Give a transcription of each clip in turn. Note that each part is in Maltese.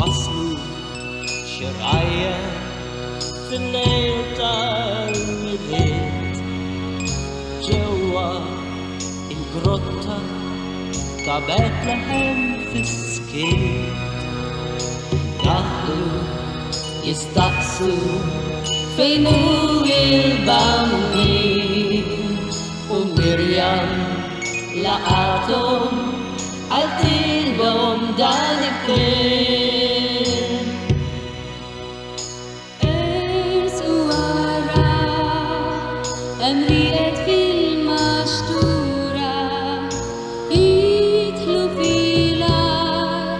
وصلوا شراية في الليل طالت جوا الجروتا تاع بيتلحم في السكيت. قالوا يستقصوا فين هو البامبي ومريم لقاتهم قالتلهم دانكين ارسوا ورا أمريات في المشتورة يدخلوا في لار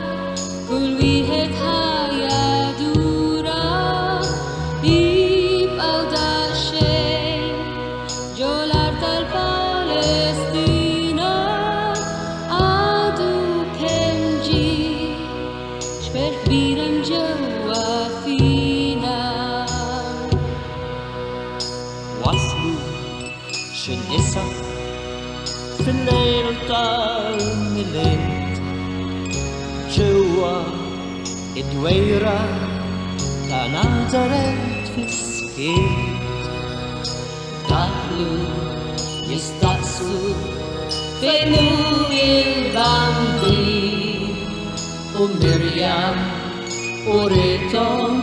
كل ويهد هايا دورة يبقوا داشين جولار الفلسطينة عادو كنجي شفر كبيرة جوا فينا. وصلوا شنقسة في الليل طالت جوا الدويرة تاع نظرت في السكيت. قالوا يستقصوا فين هو البامبي ومريم وريتهم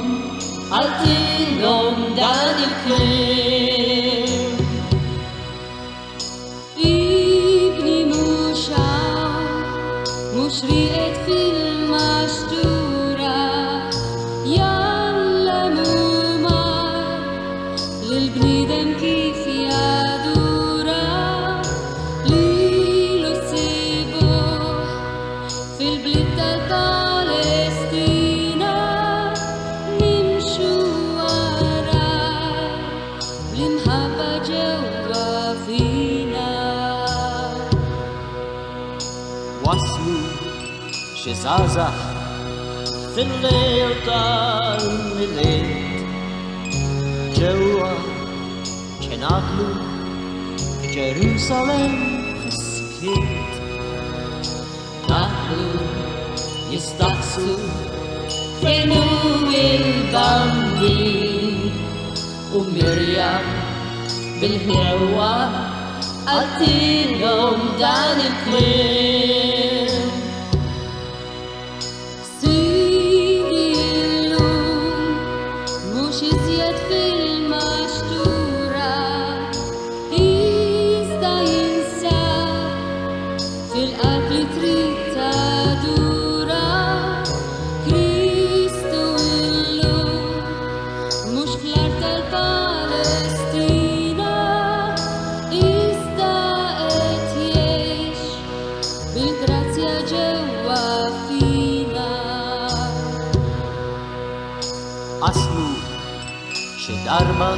قالتلهم دانكين ابني موشى مشرقت في المشتورة يلا ممر للبنيدم كيف يدورة ليلو سيبو في البلد الفلسطينة نمشوا ورا بالمحبة جوا فينا. وصلوا شزازة في الليل طالت جوا كناكلو في جيروسالم في السكيت. قالوا يستقصوا فين هو البامبي ومريم بالهوا قالتلهم دانكين سيدي اللوم مش زياد في المشتورة يستا ينسى في الأكل تريد تدورة كريستو اللوم مش في الأرض الفلسطينة يستاقت يعيش بالجراتيا جوا فينا. أصلوا شداربة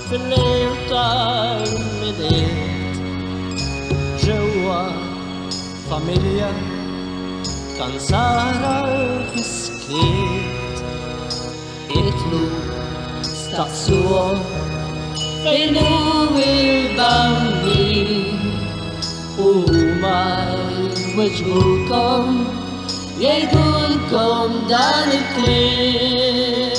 في الليل طالت جوا فاميليا كان سهرة في السكيت. قتلوا استقصوا فين هو البامبي وما وجهكم يدولكم دانكين